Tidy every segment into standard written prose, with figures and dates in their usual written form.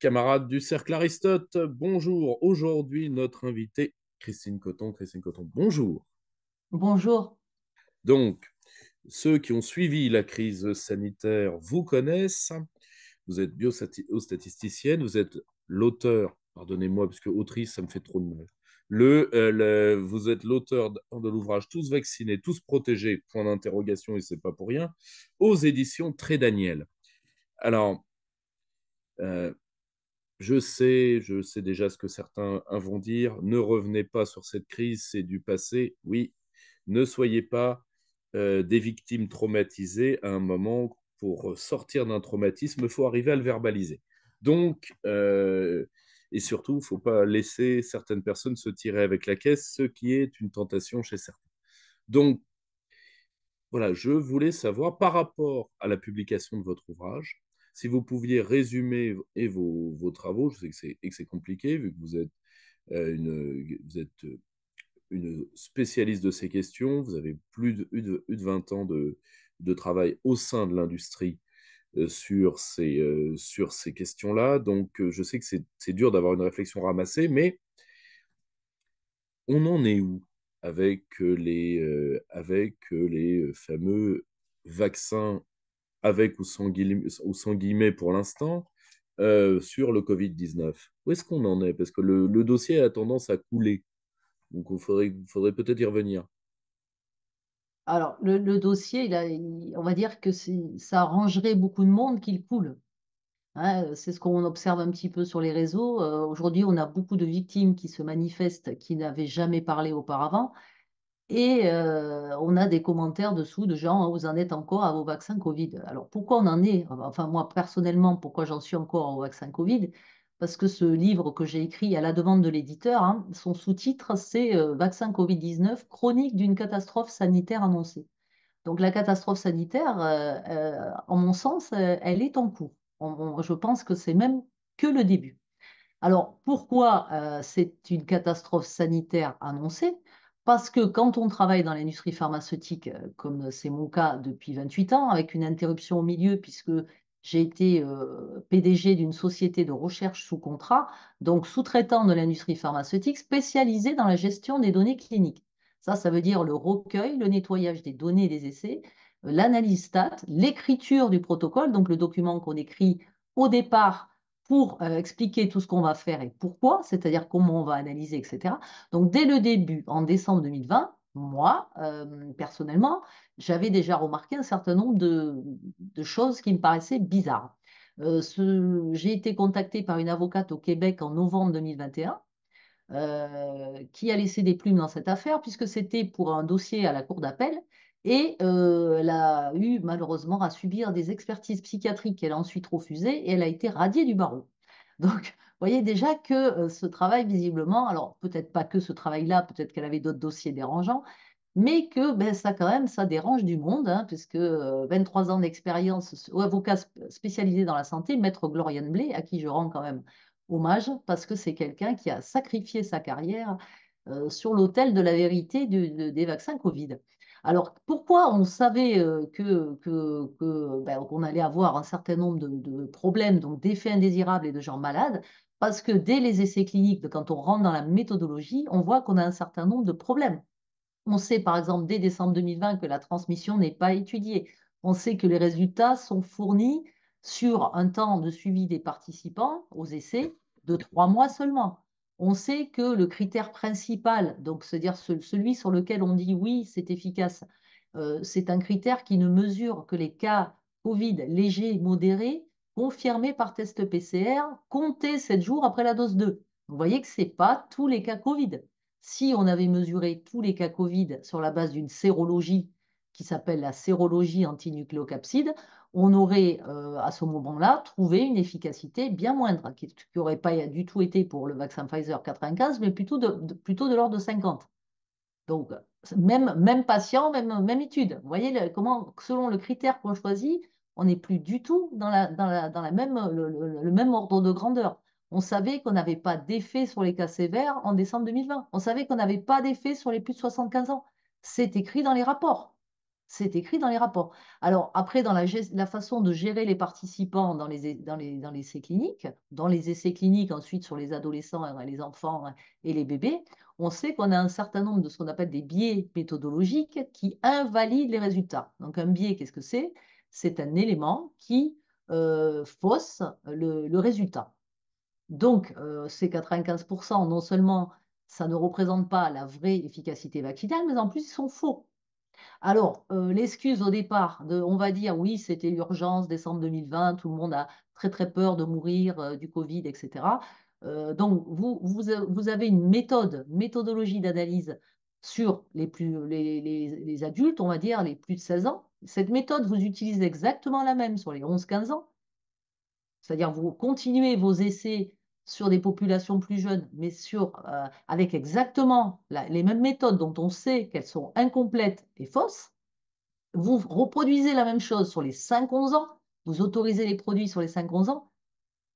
Camarades du Cercle Aristote, bonjour. Aujourd'hui, notre invitée, Christine Coton. Christine Coton, bonjour. Bonjour. Donc, ceux qui ont suivi la crise sanitaire vous connaissent. Vous êtes biostatisticienne, vous êtes l'auteur, pardonnez-moi, parce que autrice, ça me fait trop de mal. Vous êtes l'auteur de l'ouvrage Tous vaccinés, tous protégés, point d'interrogation, et c'est pas pour rien, aux éditions Très Daniel. Alors, euh, je sais déjà ce que certains vont dire. Ne revenez pas sur cette crise, c'est du passé. Oui, ne soyez pas des victimes traumatisées à un moment. Pour sortir d'un traumatisme, il faut arriver à le verbaliser. Donc, et surtout, il ne faut pas laisser certaines personnes se tirer avec la caisse, ce qui est une tentation chez certains. Donc, voilà, je voulais savoir, par rapport à la publication de votre ouvrage, si vous pouviez résumer vos travaux. Je sais que c'est compliqué, vu que vous êtes une spécialiste de ces questions, vous avez plus de 20 ans de travail au sein de l'industrie sur ces questions-là. Donc, je sais que c'est dur d'avoir une réflexion ramassée, mais on en est où avec les fameux vaccins avec ou sans guillemets pour l'instant, sur le Covid-19? Où est-ce qu'on en est? Parce que le dossier a tendance à couler. Donc, il faudrait peut-être y revenir. Alors, le dossier, on va dire que ça arrangerait beaucoup de monde qu'il coule. Hein, c'est ce qu'on observe un petit peu sur les réseaux. Aujourd'hui, on a beaucoup de victimes qui se manifestent, qui n'avaient jamais parlé auparavant. Et on a des commentaires dessous de gens: vous en êtes encore à vos vaccins Covid. Alors, pourquoi on en est? Enfin, moi, personnellement, pourquoi j'en suis encore au vaccin Covid? Parce que ce livre que j'ai écrit à la demande de l'éditeur, hein, son sous-titre, c'est Vaccin Covid-19, chronique d'une catastrophe sanitaire annoncée. Donc la catastrophe sanitaire, en mon sens, elle est en cours. Je pense que c'est même que le début. Alors pourquoi c'est une catastrophe sanitaire annoncée? Parce que quand on travaille dans l'industrie pharmaceutique, comme c'est mon cas depuis 28 ans, avec une interruption au milieu, puisque j'ai été PDG d'une société de recherche sous contrat, donc sous-traitant de l'industrie pharmaceutique spécialisée dans la gestion des données cliniques. Ça veut dire le recueil, le nettoyage des données des essais, l'analyse stat, l'écriture du protocole, donc le document qu'on écrit au départ pour expliquer tout ce qu'on va faire et pourquoi, c'est-à-dire comment on va analyser, etc. Donc, dès le début, en décembre 2020, moi, personnellement, j'avais déjà remarqué un certain nombre de choses qui me paraissaient bizarres. J'ai été contactée par une avocate au Québec en novembre 2021 qui a laissé des plumes dans cette affaire, puisque c'était pour un dossier à la cour d'appel. Et elle a eu malheureusement à subir des expertises psychiatriques qu'elle a ensuite refusées et elle a été radiée du barreau. Donc, vous voyez déjà que ce travail, visiblement, alors peut-être pas que ce travail-là, peut-être qu'elle avait d'autres dossiers dérangeants, mais que ben, ça quand même, ça dérange du monde, hein, puisque 23 ans d'expérience avocat spécialisé dans la santé, maître Gloriane Blé, à qui je rends quand même hommage, parce que c'est quelqu'un qui a sacrifié sa carrière sur l'autel de la vérité des vaccins Covid. Alors, pourquoi on savait ben, qu'on allait avoir un certain nombre de problèmes, donc d'effets indésirables et de gens malades? Parce que dès les essais cliniques, quand on rentre dans la méthodologie, on voit qu'on a un certain nombre de problèmes. On sait par exemple dès décembre 2020 que la transmission n'est pas étudiée. On sait que les résultats sont fournis sur un temps de suivi des participants aux essais de 3 mois seulement. On sait que le critère principal, donc c'est-à-dire celui sur lequel on dit oui, c'est efficace, c'est un critère qui ne mesure que les cas Covid légers et modérés confirmés par test PCR comptés 7 jours après la dose 2. Vous voyez que ce n'est pas tous les cas Covid. Si on avait mesuré tous les cas Covid sur la base d'une sérologie qui s'appelle la sérologie antinucléocapside, on aurait à ce moment-là trouvé une efficacité bien moindre, qui n'aurait pas du tout été pour le vaccin Pfizer 95, mais plutôt de l'ordre de 50. Donc, même patient, même étude. Vous voyez comment, selon le critère qu'on choisit, on n'est plus du tout dans la même, le même ordre de grandeur. On savait qu'on n'avait pas d'effet sur les cas sévères en décembre 2020. On savait qu'on n'avait pas d'effet sur les plus de 75 ans. C'est écrit dans les rapports. C'est écrit dans les rapports. Alors, après, dans la façon de gérer les participants dans les essais cliniques, dans les essais cliniques ensuite sur les adolescents, les enfants et les bébés, on sait qu'on a un certain nombre de ce qu'on appelle des biais méthodologiques qui invalident les résultats. Donc, un biais, qu'est-ce que c'est? C'est un élément qui fausse le résultat. Donc, ces 95%, non seulement ça ne représente pas la vraie efficacité vaccinale, mais en plus, ils sont faux. Alors, l'excuse au départ on va dire, oui, c'était l'urgence, décembre 2020, tout le monde a très très peur de mourir du Covid, etc. Donc, vous avez une méthodologie d'analyse sur les adultes, on va dire, les plus de 16 ans. Cette méthode, vous utilisez exactement la même sur les 11-15 ans. C'est-à-dire, vous continuez vos essais sur des populations plus jeunes, mais avec exactement les mêmes méthodes dont on sait qu'elles sont incomplètes et fausses. Vous reproduisez la même chose sur les 5-11 ans, vous autorisez les produits sur les 5-11 ans,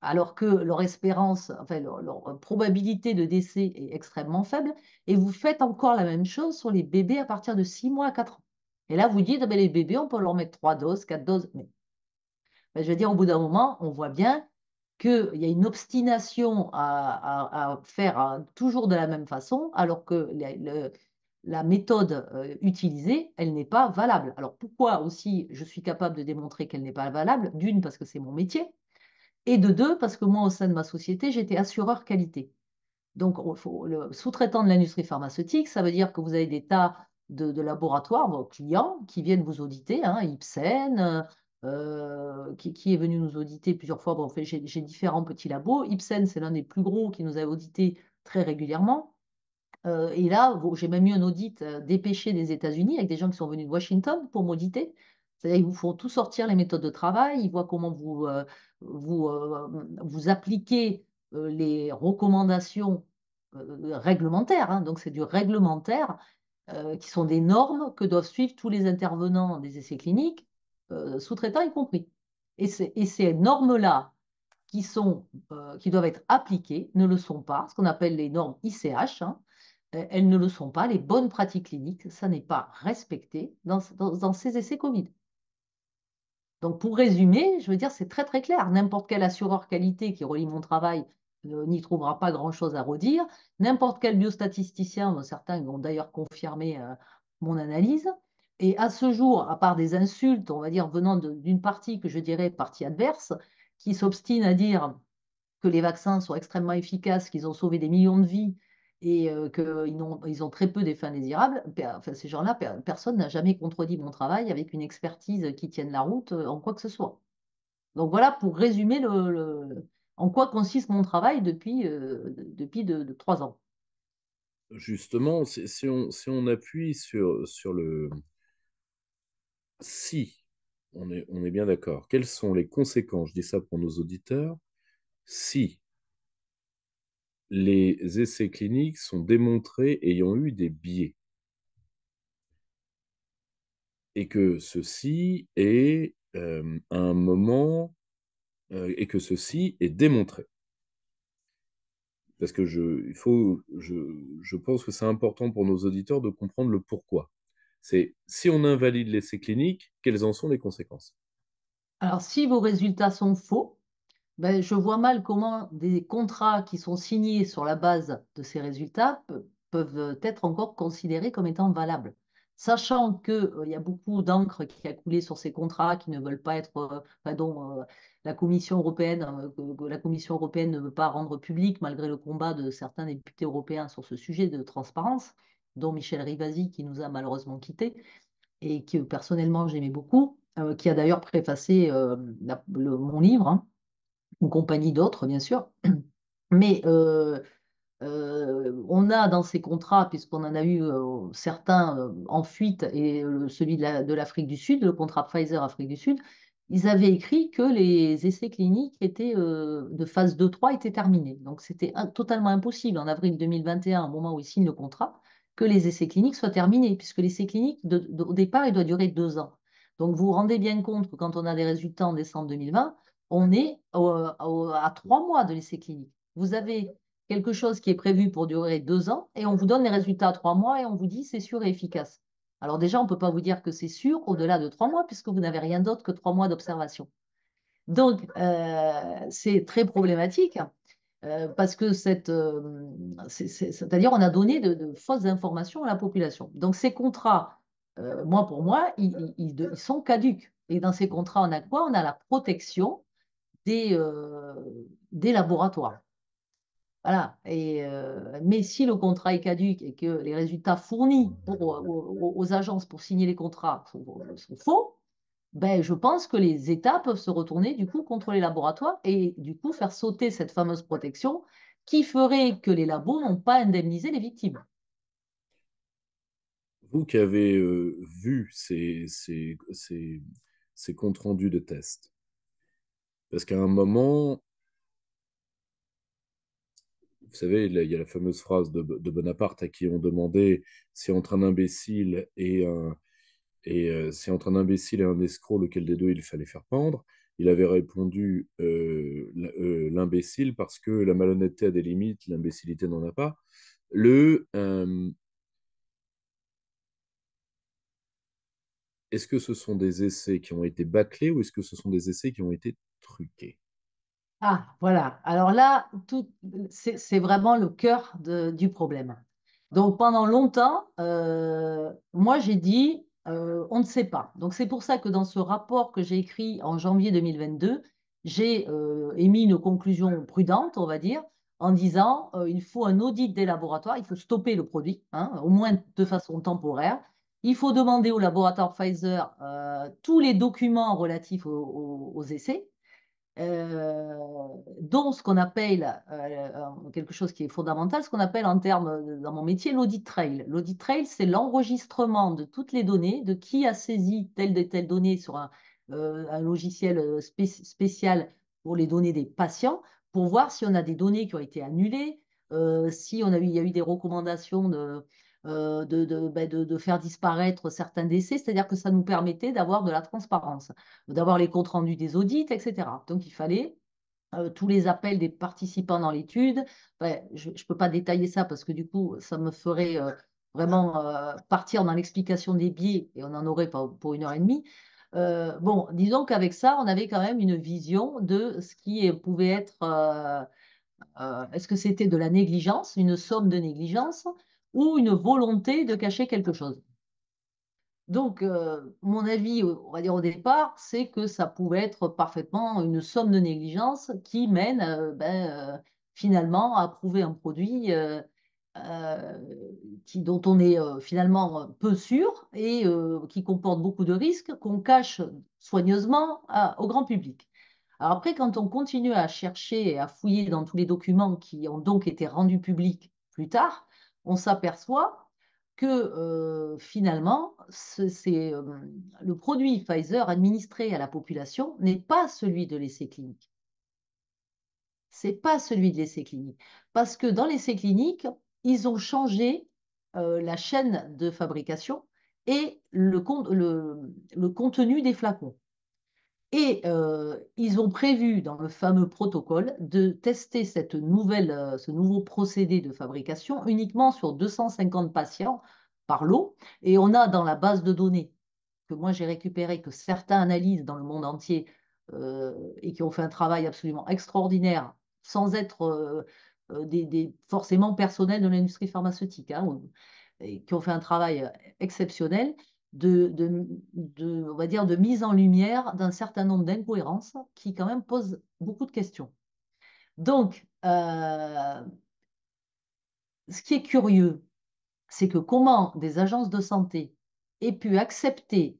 alors que leur espérance, enfin leur probabilité de décès est extrêmement faible, et vous faites encore la même chose sur les bébés à partir de 6 mois à 4 ans. Et là, vous dites, ah ben, les bébés, on peut leur mettre 3 doses, 4 doses. Mais ben, je veux dire, au bout d'un moment, on voit bien qu'il y a une obstination à faire toujours de la même façon, alors que la méthode utilisée, elle n'est pas valable. Alors pourquoi aussi je suis capable de démontrer qu'elle n'est pas valable? D'une, parce que c'est mon métier, et de deux, parce que moi, au sein de ma société, j'étais assureur qualité. Donc, le sous-traitant de l'industrie pharmaceutique, ça veut dire que vous avez des tas de laboratoires, vos clients, qui viennent vous auditer, hein, Ipsen, qui est venu nous auditer plusieurs fois. Bon, en fait, j'ai différents petits labos. Ipsen, c'est l'un des plus gros qui nous a audité très régulièrement. Et là, bon, j'ai même eu un audit dépêché des États-Unis avec des gens qui sont venus de Washington pour m'auditer. C'est-à-dire qu'ils vous font tout sortir les méthodes de travail, ils voient comment vous appliquez les recommandations réglementaires, hein. Donc c'est du réglementaire, qui sont des normes que doivent suivre tous les intervenants des essais cliniques, sous-traitants y compris. Et ces normes-là qui doivent être appliquées ne le sont pas, ce qu'on appelle les normes ICH, hein. Elles ne le sont pas, les bonnes pratiques cliniques, ça n'est pas respecté dans ces essais Covid. Donc, pour résumer, je veux dire, c'est très très clair. N'importe quel assureur qualité qui relie mon travail n'y trouvera pas grand-chose à redire. N'importe quel biostatisticien, dont certains ont d'ailleurs confirmé mon analyse. Et à ce jour, à part des insultes, on va dire, venant d'une partie que je dirais partie adverse, qui s'obstine à dire que les vaccins sont extrêmement efficaces, qu'ils ont sauvé des millions de vies et qu'ils ont très peu d'effets indésirables, enfin, ces gens-là, personne n'a jamais contredit mon travail avec une expertise qui tienne la route en quoi que ce soit. Donc voilà pour résumer en quoi consiste mon travail depuis de 3 ans. Justement, si on appuie sur le si, on est bien d'accord, quelles sont les conséquences, je dis ça pour nos auditeurs, si les essais cliniques sont démontrés ayant eu des biais et que ceci est à un moment et que ceci est démontré. Parce que je pense que c'est important pour nos auditeurs de comprendre le pourquoi. C'est si on invalide l'essai clinique, quelles en sont les conséquences? Alors si vos résultats sont faux, ben, je vois mal comment des contrats qui sont signés sur la base de ces résultats peuvent être encore considérés comme étant valables. Sachant qu'il y a beaucoup d'encre qui a coulé sur ces contrats qui ne veulent pas être, enfin, dont la Commission européenne ne veut pas rendre public malgré le combat de certains députés européens sur ce sujet de transparence, dont Michel Rivasi qui nous a malheureusement quittés et que personnellement j'aimais beaucoup, qui a d'ailleurs préfacé mon livre, hein, en compagnie d'autres, bien sûr. Mais on a dans ces contrats, puisqu'on en a eu certains en fuite, et celui de l'Afrique du Sud, le contrat Pfizer-Afrique du Sud, ils avaient écrit que les essais cliniques de phase 2-3 étaient terminés. Donc c'était totalement impossible en avril 2021, au moment où ils signent le contrat, que les essais cliniques soient terminés, puisque l'essai clinique, au départ, il doit durer 2 ans. Donc vous vous rendez bien compte que quand on a des résultats en décembre 2020, on est à 3 mois de l'essai clinique. Vous avez quelque chose qui est prévu pour durer 2 ans et on vous donne les résultats à 3 mois et on vous dit c'est sûr et efficace. Alors déjà, on ne peut pas vous dire que c'est sûr au-delà de 3 mois, puisque vous n'avez rien d'autre que 3 mois d'observation. Donc, c'est très problématique parce que c'est-à-dire on a donné de fausses informations à la population. Donc, ces contrats, moi, pour moi, ils sont caducs. Et dans ces contrats, on a quoi? On a la protection des laboratoires. Voilà. Mais si le contrat est caduc et que les résultats fournis aux agences pour signer les contrats sont faux, ben, je pense que les États peuvent se retourner du coup contre les laboratoires et du coup faire sauter cette fameuse protection qui ferait que les labos n'ont pas indemnisé les victimes. Vous qui avez vu ces comptes rendus de tests, parce qu'à un moment, vous savez, il y a la fameuse phrase de Bonaparte à qui on demandait si entre un imbécile si entre un imbécile et un escroc, lequel des deux il fallait faire pendre. Il avait répondu l'imbécile parce que la malhonnêteté a des limites, l'imbécilité n'en a pas. Le, est-ce que ce sont des essais qui ont été bâclés ou est-ce que ce sont des essais qui ont été truqués? Ah, voilà. Alors là, c'est vraiment le cœur du problème. Donc pendant longtemps, moi j'ai dit, on ne sait pas. Donc c'est pour ça que dans ce rapport que j'ai écrit en janvier 2022, j'ai émis une conclusion prudente, on va dire, en disant, il faut un audit des laboratoires, il faut stopper le produit, hein, au moins de façon temporaire. Il faut demander au laboratoire Pfizer tous les documents relatifs aux essais dont ce qu'on appelle quelque chose qui est fondamental, ce qu'on appelle en termes dans mon métier l'audit trail. L'audit trail, c'est l'enregistrement de toutes les données, de qui a saisi telle et telle donnée sur un logiciel spécial pour les données des patients, pour voir si on a des données qui ont été annulées, si il y a eu des recommandations de faire disparaître certains décès, c'est-à-dire que ça nous permettait d'avoir de la transparence, d'avoir les comptes rendus des audits, etc. Donc, il fallait tous les appels des participants dans l'étude. Ouais, je ne peux pas détailler ça parce que du coup, ça me ferait vraiment partir dans l'explication des biais et on en aurait pas pour 1 heure et demie. Bon, disons qu'avec ça, on avait quand même une vision de ce qui pouvait être, est-ce que c'était de la négligence, une somme de négligence ou une volonté de cacher quelque chose. Donc, mon avis, on va dire au départ, c'est que ça pouvait être parfaitement une somme de négligence qui mène finalement à approuver un produit euh, dont on est finalement peu sûr et qui comporte beaucoup de risques qu'on cache soigneusement au grand public. Alors après, quand on continue à chercher et à fouiller dans tous les documents qui ont donc été rendus publics plus tard, on s'aperçoit que finalement, le produit Pfizer administré à la population n'est pas celui de l'essai clinique. C'est pas celui de l'essai clinique. Parce que dans l'essai clinique, ils ont changé la chaîne de fabrication et le contenu des flacons. Et ils ont prévu dans le fameux protocole de tester ce nouveau procédé de fabrication uniquement sur 250 patients par lot. Et on a dans la base de données que moi j'ai récupéré, que certains analysent dans le monde entier et qui ont fait un travail absolument extraordinaire, sans être forcément personnels de l'industrie pharmaceutique, hein, et qui ont fait un travail exceptionnel on va dire, de mise en lumière d'un certain nombre d'incohérences qui quand même posent beaucoup de questions. Donc, ce qui est curieux, c'est que comment des agences de santé aient pu accepter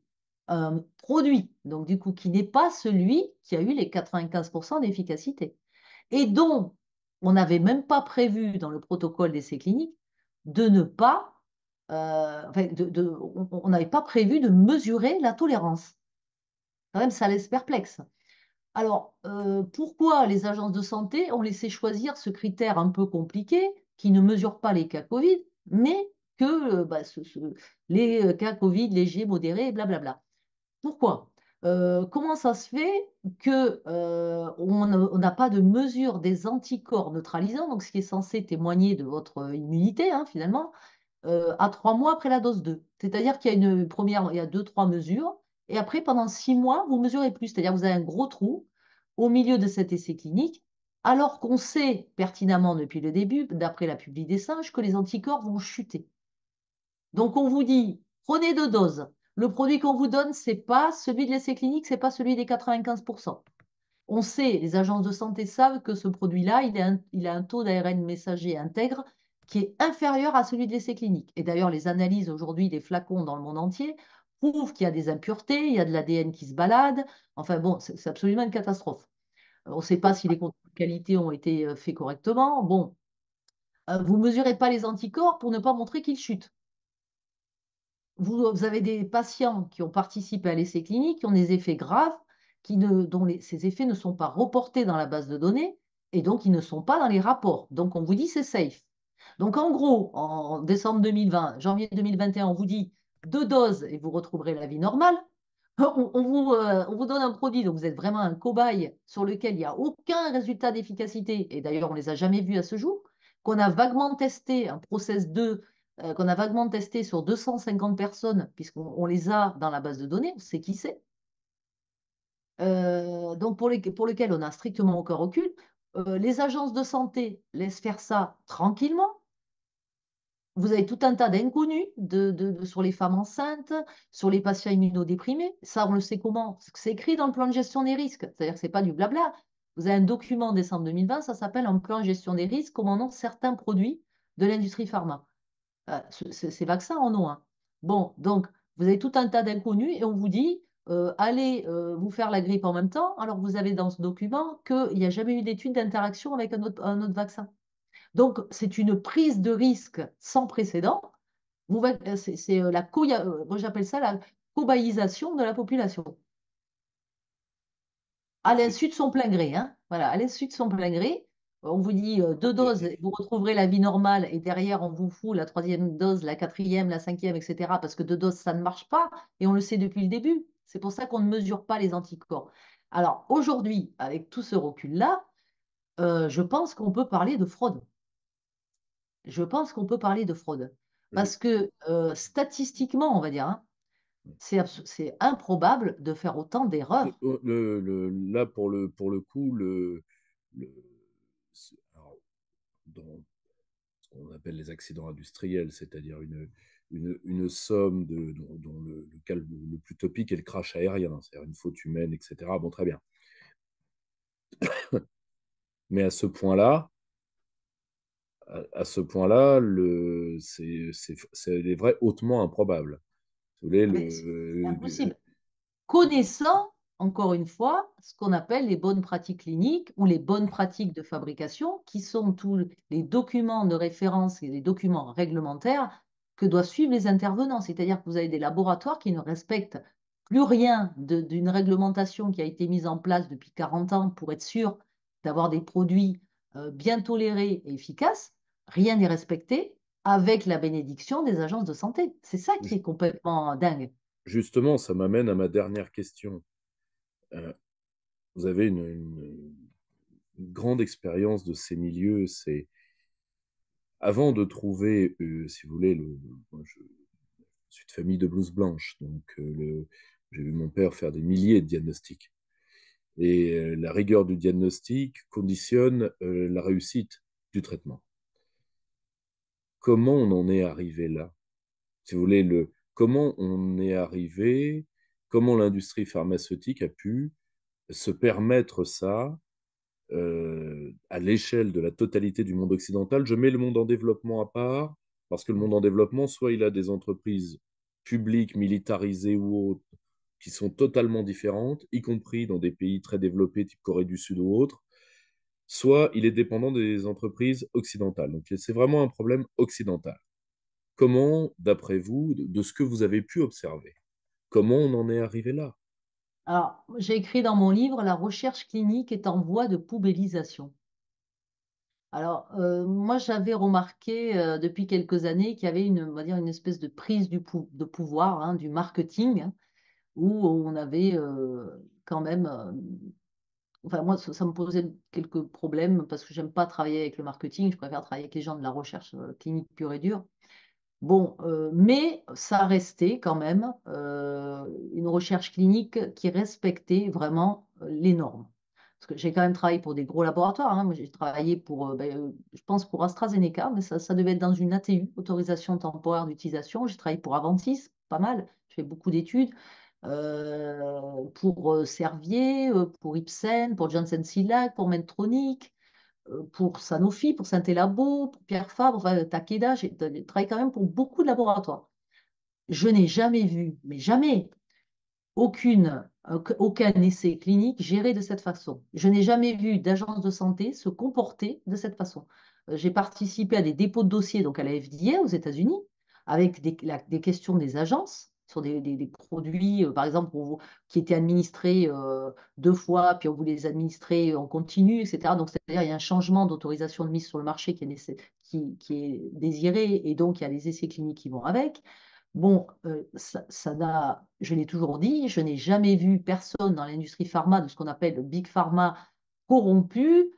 un produit, donc du coup, qui n'est pas celui qui a eu les 95% d'efficacité et dont on n'avait même pas prévu dans le protocole d'essai clinique de ne pas, enfin, on n'avait pas prévu de mesurer la tolérance. Quand même, ça laisse perplexe. Alors, pourquoi les agences de santé ont laissé choisir ce critère un peu compliqué qui ne mesure pas les cas Covid, mais que les cas Covid légers, modérés, blablabla. Pourquoi? Comment ça se fait que on n'a pas de mesure des anticorps neutralisants, donc ce qui est censé témoigner de votre immunité, hein, finalement, à 3 mois après la dose 2. C'est-à-dire qu'il y a une première, il y a deux, trois mesures, et après, pendant 6 mois, vous mesurez plus. C'est-à-dire que vous avez un gros trou au milieu de cet essai clinique, alors qu'on sait pertinemment depuis le début, d'après la publi des singes, que les anticorps vont chuter. Donc, on vous dit, prenez deux doses. Le produit qu'on vous donne, ce n'est pas celui de l'essai clinique, ce n'est pas celui des 95%. On sait, les agences de santé savent que ce produit-là, il a un taux d'ARN messager intègre qui est inférieur à celui de l'essai clinique. Et d'ailleurs, les analyses aujourd'hui des flacons dans le monde entier prouvent qu'il y a des impuretés, il y a de l'ADN qui se balade. Enfin bon, c'est absolument une catastrophe. On ne sait pas si les contrôles de qualité ont été faits correctement. Bon, vous ne mesurez pas les anticorps pour ne pas montrer qu'ils chutent. Vous avez des patients qui ont participé à l'essai clinique, qui ont des effets graves, dont ces effets ne sont pas reportés dans la base de données et donc ils ne sont pas dans les rapports. Donc on vous dit c'est safe. Donc en gros, en décembre 2020, janvier 2021, on vous dit deux doses et vous retrouverez la vie normale. On vous donne un produit, donc vous êtes vraiment un cobaye sur lequel il n'y a aucun résultat d'efficacité, et d'ailleurs on ne les a jamais vus à ce jour, qu'on a vaguement testé, un process 2 qu'on a vaguement testé sur 250 personnes, puisqu'on les a dans la base de données, on sait qui c'est, donc pour lesquels on n'a strictement aucun recul. Les agences de santé laissent faire ça tranquillement. Vous avez tout un tas d'inconnus sur les femmes enceintes, sur les patients immunodéprimés. Ça, on le sait comment? C'est écrit dans le plan de gestion des risques. C'est-à-dire que ce n'est pas du blabla. Vous avez un document en décembre 2020, ça s'appelle un plan de gestion des risques, commandant certains produits de l'industrie pharma. Ces vaccins en ont un. Bon, donc, vous avez tout un tas d'inconnus et on vous dit, allez vous faire la grippe en même temps, alors que vous avez dans ce document qu'il n'y a jamais eu d'étude d'interaction avec un autre vaccin. Donc, c'est une prise de risque sans précédent. C'est moi j'appelle ça la cobaïsation de la population à C'est- l'insu de son plein gré. Hein. Voilà, à l'insu de son plein gré. On vous dit deux doses, et- vous retrouverez la vie normale, et derrière, on vous fout la troisième dose, la quatrième, la cinquième, etc. Parce que deux doses, ça ne marche pas, et on le sait depuis le début. C'est pour ça qu'on ne mesure pas les anticorps. Alors, aujourd'hui, avec tout ce recul-là, je pense qu'on peut parler de fraude. Je pense qu'on peut parler de fraude. je- Parce que statistiquement, on va dire, hein, c'est improbable de faire autant d'erreurs. là, pour le coup, le- alors, dans ce qu'on appelle les accidents industriels, c'est-à-dire une somme dont le cas le plus topique est le crash aérien, c'est-à-dire une faute humaine, etc. Bon, très bien. Mais à ce point-là, c'est des vrais hautement improbable. Si vous voulez, Ah ben, c'est impossible. Connaissant, encore une fois, ce qu'on appelle les bonnes pratiques cliniques ou les bonnes pratiques de fabrication, qui sont tous les documents de référence et les documents réglementaires que doivent suivre les intervenants. C'est-à-dire que vous avez des laboratoires qui ne respectent plus rien d'une réglementation qui a été mise en place depuis 40 ans pour être sûr d'avoir des produits bien tolérés et efficaces. Rien n'est respecté avec la bénédiction des agences de santé. C'est ça qui est complètement dingue. justement, ça m'amène à ma dernière question. Euh, Vous avez une grande expérience de ces milieux. C'est avant de trouver, si vous voulez, moi, je suis de famille de blouse blanche, donc j'ai vu mon père faire des milliers de diagnostics. Et la rigueur du diagnostic conditionne la réussite du traitement. Comment on en est arrivé là? Si vous voulez, comment on est arrivé, comment l'industrie pharmaceutique a pu se permettre ça à l'échelle de la totalité du monde occidental. Je mets le monde en développement à part, parce que le monde en développement, soit il a des entreprises publiques, militarisées ou autres, qui sont totalement différentes, y compris dans des pays très développés, type Corée du Sud ou autres, soit il est dépendant des entreprises occidentales. Donc c'est vraiment un problème occidental. Comment, d'après vous, de ce que vous avez pu observer, comment on en est arrivé là? Alors, j'ai écrit dans mon livre, la recherche clinique est en voie de poubellisation. Alors, moi, j'avais remarqué depuis quelques années qu'il y avait on va dire, une espèce de prise de pouvoir hein, du marketing, hein, où on avait quand même, enfin, moi, ça me posait quelques problèmes parce que j'aime pas travailler avec le marketing, je préfère travailler avec les gens de la recherche clinique pure et dure. Bon, mais ça restait quand même une recherche clinique qui respectait vraiment les normes. Parce que j'ai quand même travaillé pour des gros laboratoires, hein. Moi, j'ai travaillé pour, je pense, pour AstraZeneca, mais ça devait être dans une ATU, autorisation temporaire d'utilisation. J'ai travaillé pour Aventis, pas mal. J'ai fait beaucoup d'études. Pour Servier, pour Ipsen, pour Janssen Cilag, pour Medtronic, pour Sanofi, pour Saint-Labo, pour Pierre Fabre, enfin, Takeda. J'ai travaillé quand même pour beaucoup de laboratoires. Je n'ai jamais vu, mais jamais, aucun essai clinique géré de cette façon. Je n'ai jamais vu d'agence de santé se comporter de cette façon. J'ai participé à des dépôts de dossiers donc à la FDA aux États-Unis avec des questions des agences sur des produits, par exemple, qui étaient administrés 2 fois, puis on voulait les administrer en continu, etc. Donc, c'est-à-dire il y a un changement d'autorisation de mise sur le marché qui est désiré, et donc il y a les essais cliniques qui vont avec. Bon, je l'ai toujours dit, je n'ai jamais vu personne dans l'industrie pharma, de ce qu'on appelle le big pharma corrompu,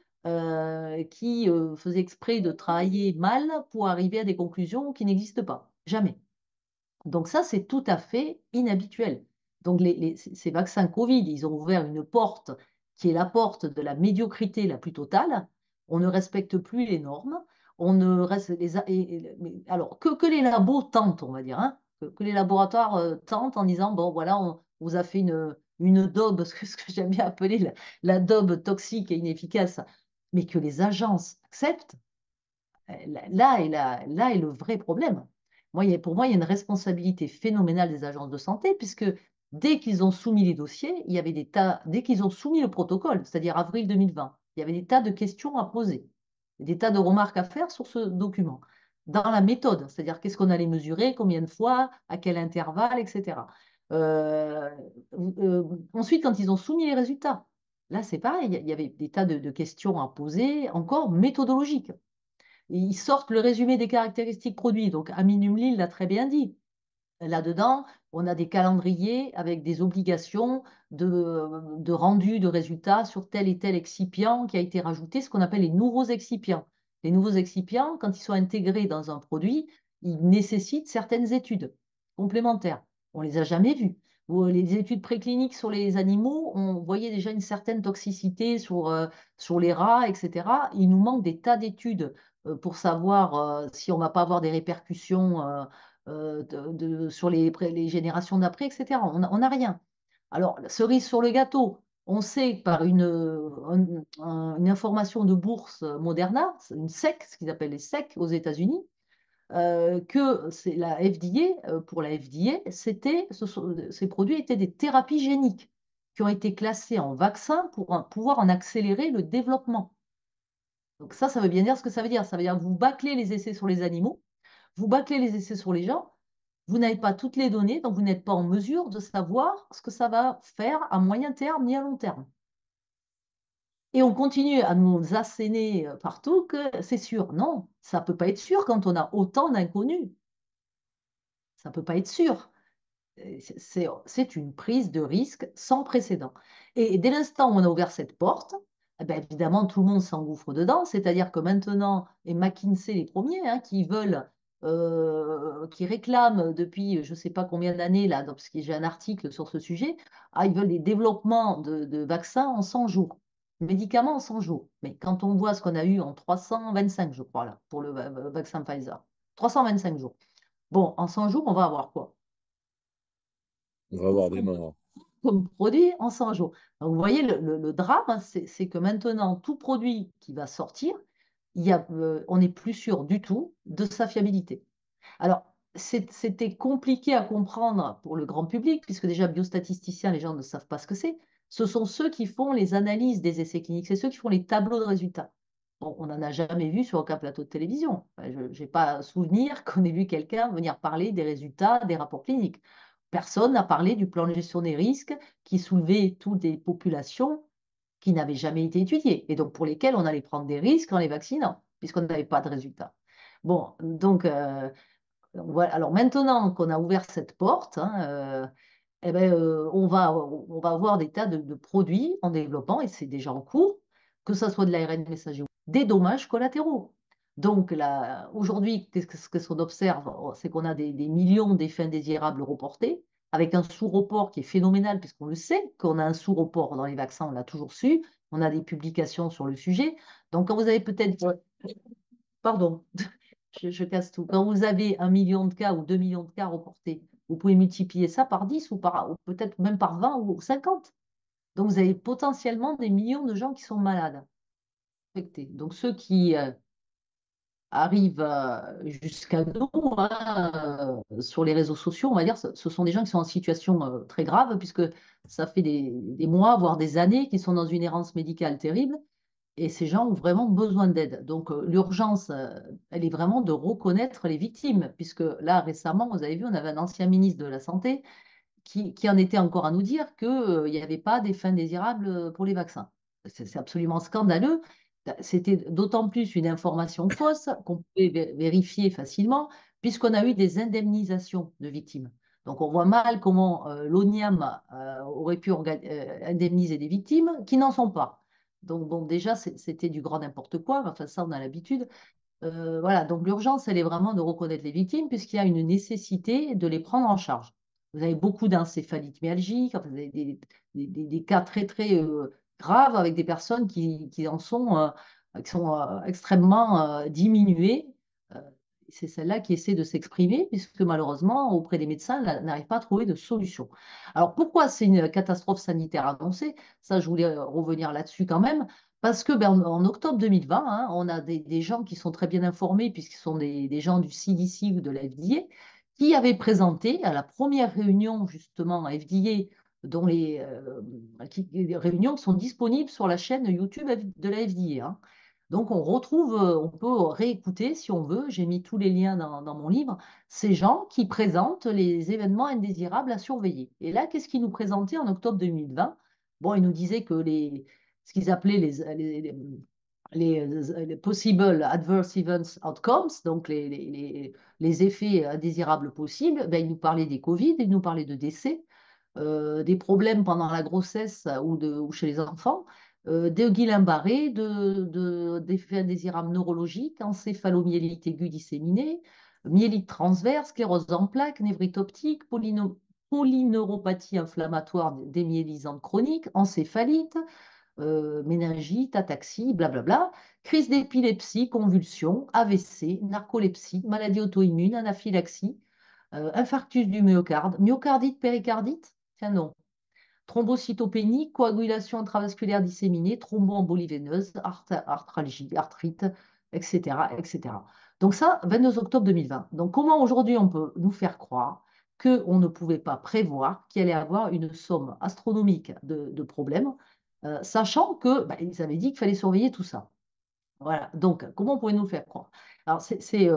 qui faisait exprès de travailler mal pour arriver à des conclusions qui n'existent pas. Jamais. Donc ça, c'est tout à fait inhabituel. Donc ces vaccins Covid, ils ont ouvert une porte qui est la porte de la médiocrité la plus totale. On ne respecte plus les normes. On ne reste alors que les labos tentent, on va dire, hein, que les laboratoires tentent en disant, bon voilà, on vous a fait une daube, ce que j'aime bien appeler la daube toxique et inefficace, mais que les agences acceptent. Là est le vrai problème. Pour moi, il y a une responsabilité phénoménale des agences de santé, puisque dès qu'ils ont soumis les dossiers, il y avait dès qu'ils ont soumis le protocole, c'est-à-dire avril 2020, il y avait des tas de questions à poser, des tas de remarques à faire sur ce document. Dans la méthode, c'est-à-dire qu'est-ce qu'on allait mesurer, combien de fois, à quel intervalle, etc. Euh, Ensuite, quand ils ont soumis les résultats, là, c'est pareil, il y avait des tas de questions à poser, encore méthodologiques. Ils sortent le résumé des caractéristiques produits. Donc, Aminum Lille l'a très bien dit. Là-dedans, on a des calendriers avec des obligations de rendu de résultats sur tel et tel excipient qui a été rajouté, ce qu'on appelle les nouveaux excipients. Les nouveaux excipients, quand ils sont intégrés dans un produit, ils nécessitent certaines études complémentaires. On ne les a jamais vues. Les études précliniques sur les animaux, on voyait déjà une certaine toxicité sur les rats, etc. Il nous manque des tas d'études pour savoir si on ne va pas avoir des répercussions sur les générations d'après, etc. On n'a rien. Alors, cerise sur le gâteau, on sait par une information de bourse Moderna, une SEC, ce qu'ils appellent les SEC aux États-Unis, que c'est la FDA, pour la FDA, ces produits étaient des thérapies géniques qui ont été classés en vaccins pour pouvoir en accélérer le développement. Donc ça veut bien dire ce que ça veut dire. Ça veut dire que vous bâclez les essais sur les animaux, vous bâclez les essais sur les gens, vous n'avez pas toutes les données, donc vous n'êtes pas en mesure de savoir ce que ça va faire à moyen terme ni à long terme. Et on continue à nous asséner partout que c'est sûr. Non, ça ne peut pas être sûr quand on a autant d'inconnus. Ça ne peut pas être sûr. C'est une prise de risque sans précédent. Et dès l'instant où on a ouvert cette porte, eh ben, évidemment, tout le monde s'engouffre dedans. C'est-à-dire que maintenant, et McKinsey les premiers, hein, qui réclament depuis je ne sais pas combien d'années, là, parce que j'ai un article sur ce sujet, ils veulent des développements de vaccins en 100 jours, médicaments en 100 jours. Mais quand on voit ce qu'on a eu en 325, je crois, là, pour le vaccin Pfizer, 325 jours. Bon, en 100 jours, on va avoir quoi? On va avoir des morts. Comme produit en 100 jours. Donc, vous voyez, le drame, hein, c'est que maintenant, tout produit qui va sortir, on n'est plus sûr du tout de sa fiabilité. Alors, c'était compliqué à comprendre pour le grand public, puisque déjà, biostatisticiens, les gens ne savent pas ce que c'est. Ce sont ceux qui font les analyses des essais cliniques, c'est ceux qui font les tableaux de résultats. Bon, on n'en a jamais vu sur aucun plateau de télévision. Enfin, je n'ai pas souvenir qu'on ait vu quelqu'un venir parler des résultats des rapports cliniques. Personne n'a parlé du plan de gestion des risques qui soulevait toutes des populations qui n'avaient jamais été étudiées et donc pour lesquelles on allait prendre des risques en les vaccinant, puisqu'on n'avait pas de résultats. Bon, donc voilà. Alors maintenant qu'on a ouvert cette porte, hein, eh ben, on va avoir des tas de produits en développement, et c'est déjà en cours, que ce soit de l'ARN messager ou des dommages collatéraux. Donc aujourd'hui, qu'est-ce qu'on observe? C'est qu'on a des millions d'effets indésirables reportés, avec un sous-report qui est phénoménal, puisqu'on le sait, qu'on a un sous-report dans les vaccins, on l'a toujours su, on a des publications sur le sujet. Donc quand vous avez peut-être, pardon, je casse tout, quand vous avez 1 million de cas ou 2 millions de cas reportés, vous pouvez multiplier ça par 10 ou peut-être même par 20 ou 50. Donc vous avez potentiellement des millions de gens qui sont malades, infectés. Donc ceux qui arrivent jusqu'à nous sur les réseaux sociaux, on va dire, ce sont des gens qui sont en situation très grave, puisque ça fait des mois, voire des années qu'ils sont dans une errance médicale terrible, et ces gens ont vraiment besoin d'aide. Donc l'urgence, elle est vraiment de reconnaître les victimes, puisque là, récemment, vous avez vu, on avait un ancien ministre de la Santé qui en était encore à nous dire qu'il n'y avait pas d'effets indésirables pour les vaccins. C'est absolument scandaleux. C'était d'autant plus une information fausse qu'on pouvait vérifier facilement, puisqu'on a eu des indemnisations de victimes. Donc on voit mal comment l'ONIAM aurait pu indemniser des victimes qui n'en sont pas. Donc bon, déjà, c'était du grand n'importe quoi. Enfin, ça, on a l'habitude. Voilà, donc l'urgence, elle est vraiment de reconnaître les victimes puisqu'il y a une nécessité de les prendre en charge. Vous avez beaucoup d'encéphalite myalgique, enfin, vous avez des cas très très graves avec des personnes qui sont extrêmement diminuées. Euh, c'est celle-là qui essaie de s'exprimer puisque malheureusement, auprès des médecins, elle n'arrive pas à trouver de solution. Alors pourquoi c'est une catastrophe sanitaire annoncée? Ça, je voulais revenir là-dessus quand même. Parce que en octobre 2020, hein, on a des gens qui sont très bien informés, puisqu'ils sont des gens du CDC ou de la FDA, qui avaient présenté à la première réunion justement FDA, dont les réunions sont disponibles sur la chaîne YouTube de la FDA. Hein. Donc on retrouve, on peut réécouter si on veut, j'ai mis tous les liens dans mon livre, ces gens qui présentent les événements indésirables à surveiller. Et là, qu'est-ce qu'ils nous présentaient en octobre 2020? Bon, ils nous disaient que ce qu'ils appelaient les possible adverse events outcomes, donc les effets indésirables possibles, ben, ils nous parlaient des Covid, ils nous parlaient de décès, des problèmes pendant la grossesse ou chez les enfants, de Guillain-Barré, d'effets indésirables neurologiques, encéphalomyélite aiguë disséminée, myélite transverse, sclérose en plaques, névrite optique, polyneuropathie inflammatoire démyélisante chronique, encéphalite, méningite, ataxie, blablabla, crise d'épilepsie, convulsions, AVC, narcolepsie, maladie auto-immune, anaphylaxie, infarctus du myocarde, myocardite, péricardite, tiens non, thrombocytopénie, coagulation intravasculaire disséminée, thromboembolie veineuse, arthralgie, arthrite, etc., etc. Donc ça, 22 octobre 2020. Donc comment aujourd'hui on peut nous faire croire qu'on ne pouvait pas prévoir qu'il allait y avoir une somme astronomique de problèmes, sachant que ils avaient dit qu'il fallait surveiller tout ça. Voilà. Donc comment on pourrait nous le faire croire? Alors c'est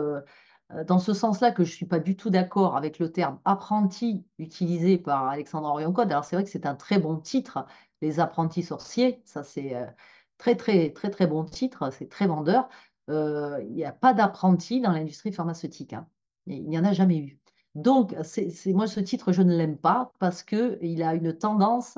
dans ce sens-là que je ne suis pas du tout d'accord avec le terme apprenti utilisé par Alexandre Orion-Cotte. Alors c'est vrai que c'est un très bon titre, Les apprentis sorciers. Ça c'est très très très très bon titre, c'est très vendeur. Il n'y a pas d'apprenti dans l'industrie pharmaceutique. Hein. Il n'y en a jamais eu. Donc moi ce titre je ne l'aime pas parce que il a une tendance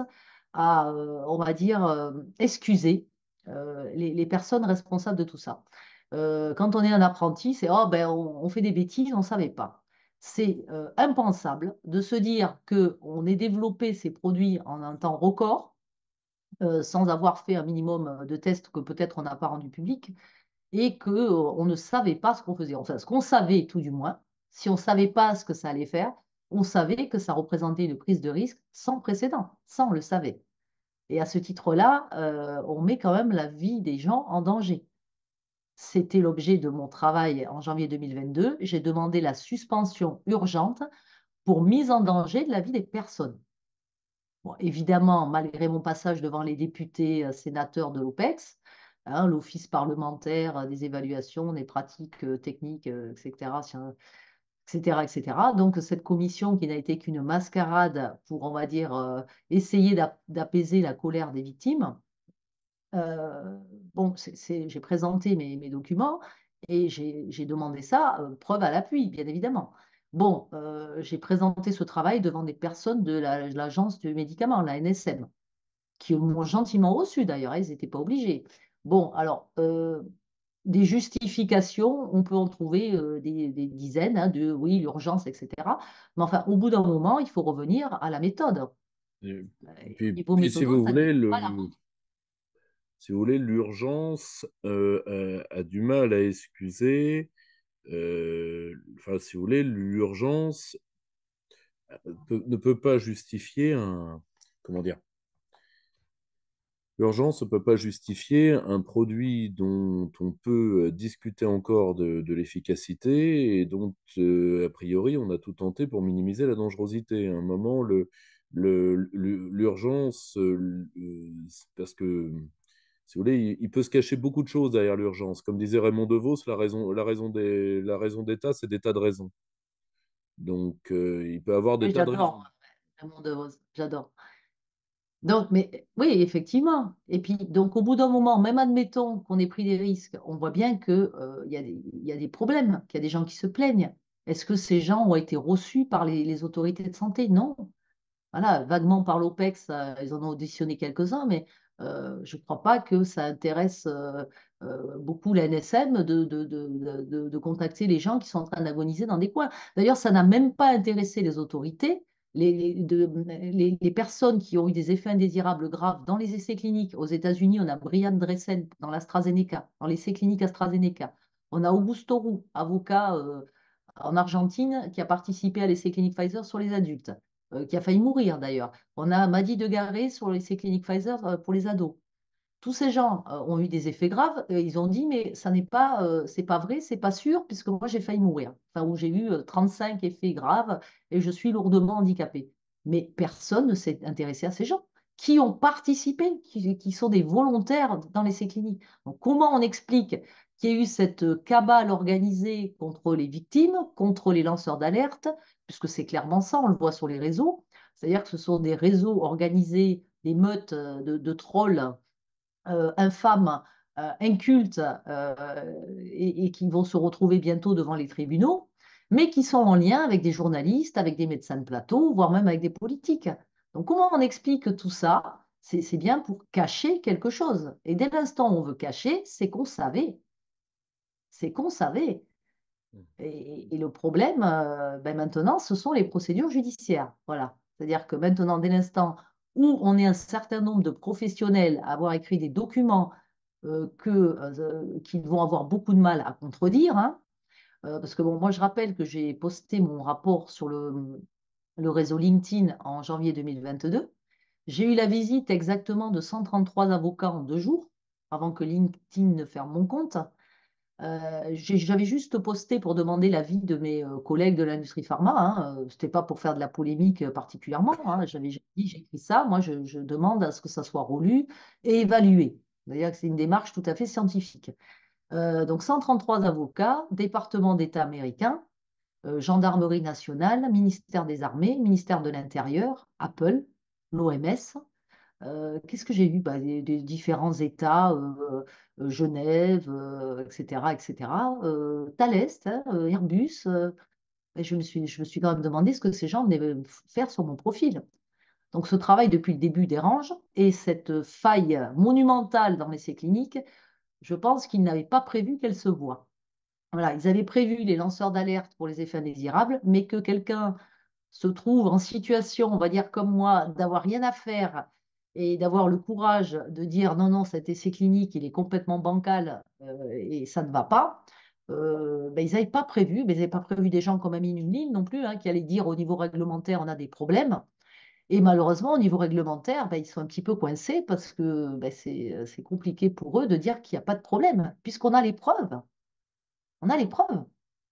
à, on va dire, excuser les personnes responsables de tout ça. Quand on est un apprenti, c'est oh, ben, on fait des bêtises, on ne savait pas. C'est impensable de se dire qu'on ait développé ces produits en un temps record, sans avoir fait un minimum de tests que peut-être on n'a pas rendu public, et qu'on ne savait pas ce qu'on faisait. Enfin, ce qu'on savait tout du moins, si on ne savait pas ce que ça allait faire, on savait que ça représentait une prise de risque sans précédent. Ça, on le savait. Et à ce titre-là, on met quand même la vie des gens en danger. C'était l'objet de mon travail en janvier 2022. J'ai demandé la suspension urgente pour mise en danger de la vie des personnes. Bon, évidemment, malgré mon passage devant les députés sénateurs de l'OPEX, hein, l'Office parlementaire des évaluations des pratiques techniques, etc., etc., etc. Donc, cette commission qui n'a été qu'une mascarade pour, on va dire, essayer d'apaiser la colère des victimes, euh, bon, j'ai présenté mes documents et j'ai demandé ça, preuve à l'appui, bien évidemment. Bon, j'ai présenté ce travail devant des personnes de l'Agence du médicament, la NSM, qui m'ont gentiment reçu d'ailleurs, ils n'étaient pas obligés. Bon, alors, des justifications, on peut en trouver des dizaines, hein, de oui, l'urgence, etc. Mais enfin, au bout d'un moment, il faut revenir à la méthode. Et Au puis, niveau puis si méthodo, vous ça ne voulez, tient pas la route. si vous voulez, l'urgence a du mal à excuser. Enfin, si vous voulez, l'urgence ne peut pas justifier comment dire, l'urgence ne peut pas justifier un produit dont on peut discuter encore de l'efficacité et dont, a priori, on a tout tenté pour minimiser la dangerosité. À un moment, l'urgence, c'est parce que, si vous voulez, il peut se cacher beaucoup de choses derrière l'urgence. Comme disait Raymond DeVos, la raison d'État, c'est d'état de raison. Donc, il peut avoir des Oui, tas de raisons. j'adore. Raymond DeVos, j'adore. Donc, mais oui, effectivement. Et puis, donc, au bout d'un moment, même admettons qu'on ait pris des risques, on voit bien qu'il il y a des problèmes, qu'il y a des gens qui se plaignent. Est-ce que ces gens ont été reçus par les autorités de santé? Non. Voilà, vaguement par l'OPEX, ils en ont auditionné quelques-uns, mais je ne crois pas que ça intéresse beaucoup la NSM de contacter les gens qui sont en train d'agoniser dans des coins. D'ailleurs, ça n'a même pas intéressé les autorités. Les personnes qui ont eu des effets indésirables graves dans les essais cliniques, aux États-Unis, on a Brian Dressen dans l'AstraZeneca, dans l'essai clinique AstraZeneca. On a Augusto Roux, avocat en Argentine, qui a participé à l'essai clinique Pfizer sur les adultes, qui a failli mourir d'ailleurs. On a Madi Degaré sur l'essai clinique Pfizer pour les ados. Tous ces gens ont eu des effets graves. Ils ont dit, mais ça n'est pas, c'est pas vrai, c'est pas sûr, puisque moi j'ai failli mourir. Enfin, où j'ai eu 35 effets graves et je suis lourdement handicapé. Mais personne ne s'est intéressé à ces gens qui ont participé, qui sont des volontaires dans l'essai clinique. Donc, comment on explique qu'il y ait eu cette cabale organisée contre les victimes, contre les lanceurs d'alerte, puisque c'est clairement ça, on le voit sur les réseaux. C'est-à-dire que ce sont des réseaux organisés, des meutes de trolls infâmes, incultes, et qui vont se retrouver bientôt devant les tribunaux, mais qui sont en lien avec des journalistes, avec des médecins de plateau, voire même avec des politiques. Donc comment on explique tout ça? C'est bien pour cacher quelque chose. Et dès l'instant où on veut cacher, c'est qu'on savait. C'est qu'on savait. Et le problème, ben maintenant, ce sont les procédures judiciaires. Voilà. C'est-à-dire que maintenant, dès l'instant où on est un certain nombre de professionnels à avoir écrit des documents qu'ils vont avoir beaucoup de mal à contredire, hein, parce que bon, moi, je rappelle que j'ai posté mon rapport sur le réseau LinkedIn en janvier 2022. J'ai eu la visite exactement de 133 avocats en 2 jours, avant que LinkedIn ne ferme mon compte. J'avais juste posté pour demander l'avis de mes collègues de l'industrie pharma. Hein. Ce n'était pas pour faire de la polémique particulièrement. Hein. J'ai dit, j'ai écrit ça. Moi, je demande à ce que ça soit relu et évalué. D'ailleurs, c'est une démarche tout à fait scientifique. Donc, 133 avocats, département d'État américain, gendarmerie nationale, ministère des Armées, ministère de l'Intérieur, Apple, l'OMS. Qu'est-ce que j'ai vu? Bah, des différents États, Genève, etc., etc. Thales, hein, Airbus. Et je me suis quand même demandé ce que ces gens venaient faire sur mon profil. Donc ce travail depuis le début dérange et cette faille monumentale dans l'essai clinique, je pense qu'ils n'avaient pas prévu qu'elle se voie. Voilà, ils avaient prévu les lanceurs d'alerte pour les effets indésirables, mais que quelqu'un se trouve en situation, on va dire comme moi, d'avoir rien à faire et d'avoir le courage de dire non, non, cet essai clinique, il est complètement bancal et ça ne va pas, ben, ils n'avaient pas prévu, mais ils n'avaient pas prévu des gens comme Amine Oumline non plus, hein, qui allaient dire au niveau réglementaire, on a des problèmes. Et malheureusement, au niveau réglementaire, ben, ils sont un petit peu coincés parce que ben, c'est compliqué pour eux de dire qu'il n'y a pas de problème, puisqu'on a les preuves. On a les preuves.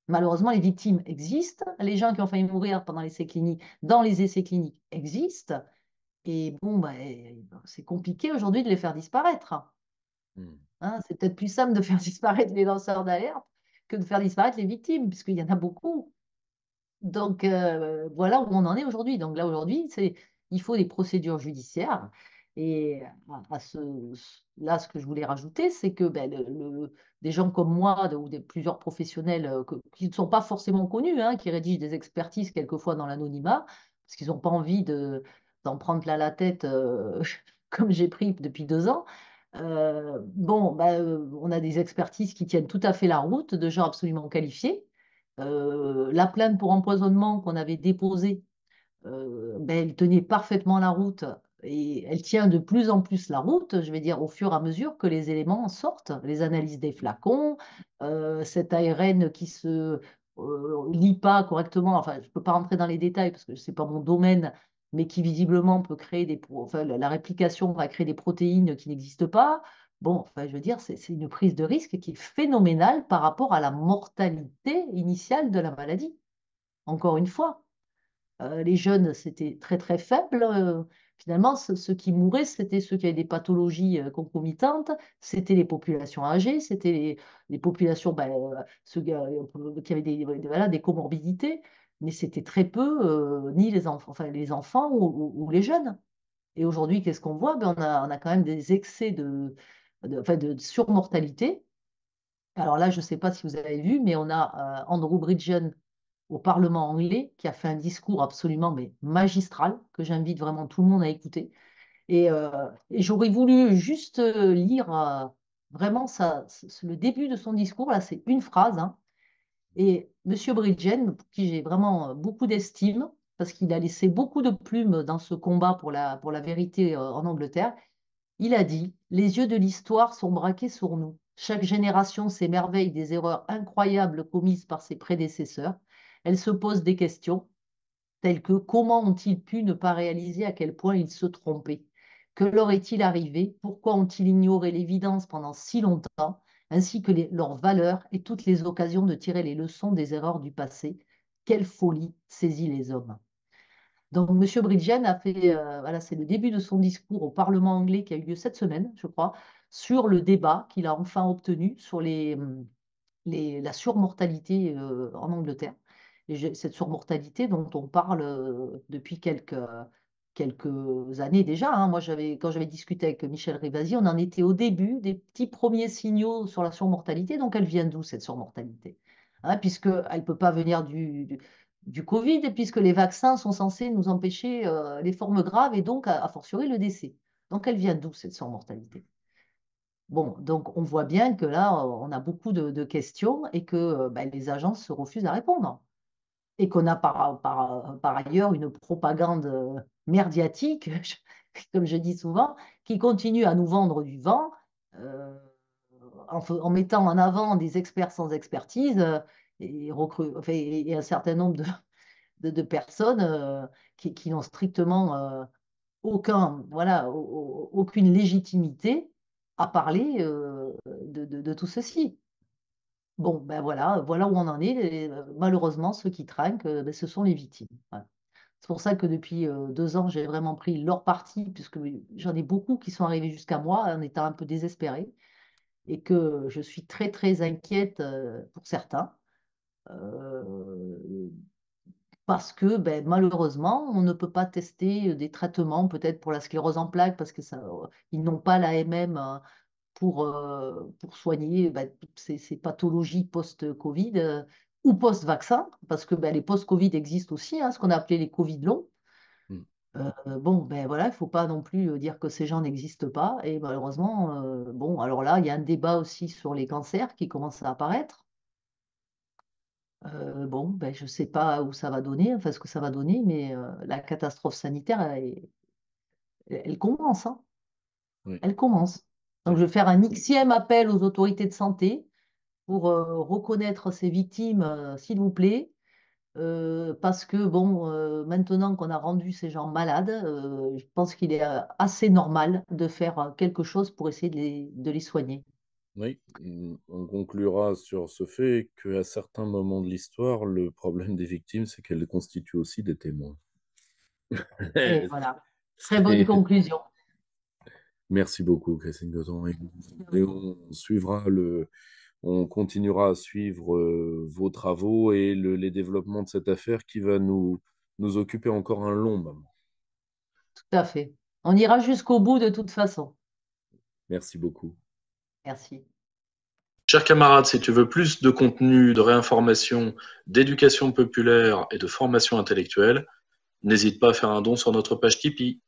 Malheureusement, les victimes existent. Les gens qui ont failli mourir pendant l'essai clinique, dans les essais cliniques existent. Et bon, ben, c'est compliqué aujourd'hui de les faire disparaître. Hmm. Hein. C'est peut-être plus simple de faire disparaître les lanceurs d'alerte que de faire disparaître les victimes, puisqu'il y en a beaucoup. Donc voilà où on en est aujourd'hui. Donc là aujourd'hui, il faut des procédures judiciaires. Et là, ce que je voulais rajouter, c'est que ben, des gens comme moi ou plusieurs professionnels qui ne sont pas forcément connus, hein, qui rédigent des expertises quelquefois dans l'anonymat, parce qu'ils n'ont pas envie d'en prendre plein la tête comme j'ai pris depuis 2 ans, Bon, bah, on a des expertises qui tiennent tout à fait la route, de gens absolument qualifiés. La plainte pour empoisonnement qu'on avait déposée, ben, elle tenait parfaitement la route et elle tient de plus en plus la route, je vais dire, au fur et à mesure que les éléments sortent, les analyses des flacons, cet ARN qui se lie pas correctement, enfin, je ne peux pas rentrer dans les détails parce que ce n'est pas mon domaine, mais qui visiblement peut créer enfin, la réplication va créer des protéines qui n'existent pas. Bon, enfin, je veux dire, c'est une prise de risque qui est phénoménale par rapport à la mortalité initiale de la maladie. Encore une fois. Les jeunes, c'était très très faible. Finalement, ceux qui mouraient, c'était ceux qui avaient des pathologies concomitantes, c'était les populations âgées, c'était les populations, ben, ceux qui avaient voilà, des comorbidités, mais c'était très peu ni les enfants, enfin, les enfants ou les jeunes. Et aujourd'hui, qu'est-ce qu'on voit? Ben, on a quand même des excès enfin, de surmortalité. Alors là, je ne sais pas si vous avez vu, mais on a Andrew Bridgen au Parlement anglais qui a fait un discours absolument mais magistral que j'invite vraiment tout le monde à écouter. Et j'aurais voulu juste lire vraiment le début de son discours. Là, c'est une phrase, hein. Et Monsieur Bridgen, pour qui j'ai vraiment beaucoup d'estime, parce qu'il a laissé beaucoup de plumes dans ce combat pour la vérité en Angleterre, il a dit: les yeux de l'histoire sont braqués sur nous. Chaque génération s'émerveille des erreurs incroyables commises par ses prédécesseurs. Elle se pose des questions telles que: comment ont-ils pu ne pas réaliser à quel point ils se trompaient? Que leur est-il arrivé? Pourquoi ont-ils ignoré l'évidence pendant si longtemps, ainsi que leurs valeurs et toutes les occasions de tirer les leçons des erreurs du passé? Quelle folie saisit les hommes! Donc, M. Bridgen a fait, voilà, c'est le début de son discours au Parlement anglais qui a eu lieu cette semaine, je crois, sur le débat qu'il a enfin obtenu sur la surmortalité en Angleterre. Et cette surmortalité dont on parle depuis quelques années déjà, hein. Moi, quand j'avais discuté avec Michel Rivasi, on en était au début des petits premiers signaux sur la surmortalité. Donc, elle vient d'où cette surmortalité? Hein, puisqu'elle ne peut pas venir du Covid, et puisque les vaccins sont censés nous empêcher les formes graves et donc, a fortiori, le décès. Donc, elle vient d'où cette surmortalité? Bon, donc on voit bien que là, on a beaucoup de questions et que ben, les agences se refusent à répondre. Et qu'on a par ailleurs une propagande merdiatique, comme je dis souvent, qui continue à nous vendre du vent euh, en mettant en avant des experts sans expertise enfin, et un certain nombre de personnes qui n'ont strictement voilà, aucune légitimité à parler de tout ceci. Bon, ben voilà où on en est. Malheureusement, ceux qui trinquent, ben, ce sont les victimes. Voilà. C'est pour ça que depuis 2 ans, j'ai vraiment pris leur parti, puisque j'en ai beaucoup qui sont arrivés jusqu'à moi en étant un peu désespérés, et que je suis très très inquiète pour certains, euh, parce que ben, malheureusement, on ne peut pas tester des traitements, peut-être pour la sclérose en plaques, parce que ils n'ont pas l'AMM pour soigner ben, toutes ces pathologies post-Covid ou post-vaccin, parce que ben, les post-Covid existent aussi, hein, ce qu'on a appelé les Covid longs. Mm. Bon, ben voilà, il ne faut pas non plus dire que ces gens n'existent pas. Et malheureusement, bon, alors là, il y a un débat aussi sur les cancers qui commence à apparaître. Bon, ben, je ne sais pas où ça va donner, enfin ce que ça va donner, mais la catastrophe sanitaire, elle commence, hein. Oui, Elle commence. Donc, oui. je vais faire un Xème appel aux autorités de santé pour reconnaître ces victimes, s'il vous plaît, parce que, bon, maintenant qu'on a rendu ces gens malades, je pense qu'il est assez normal de faire quelque chose pour essayer de les soigner. Oui, on conclura sur ce fait qu'à certains moments de l'histoire, le problème des victimes, c'est qu'elles constituent aussi des témoins. Et voilà, très bonne C'est- conclusion. Merci beaucoup, Christine Goton. Et on continuera à suivre vos travaux et les développements de cette affaire qui va nous occuper encore un long moment. Tout à fait. On ira jusqu'au bout de toute façon. Merci beaucoup. Merci. Chers camarades, si tu veux plus de contenu, de réinformation, d'éducation populaire et de formation intellectuelle, n'hésite pas à faire un don sur notre page Tipeee.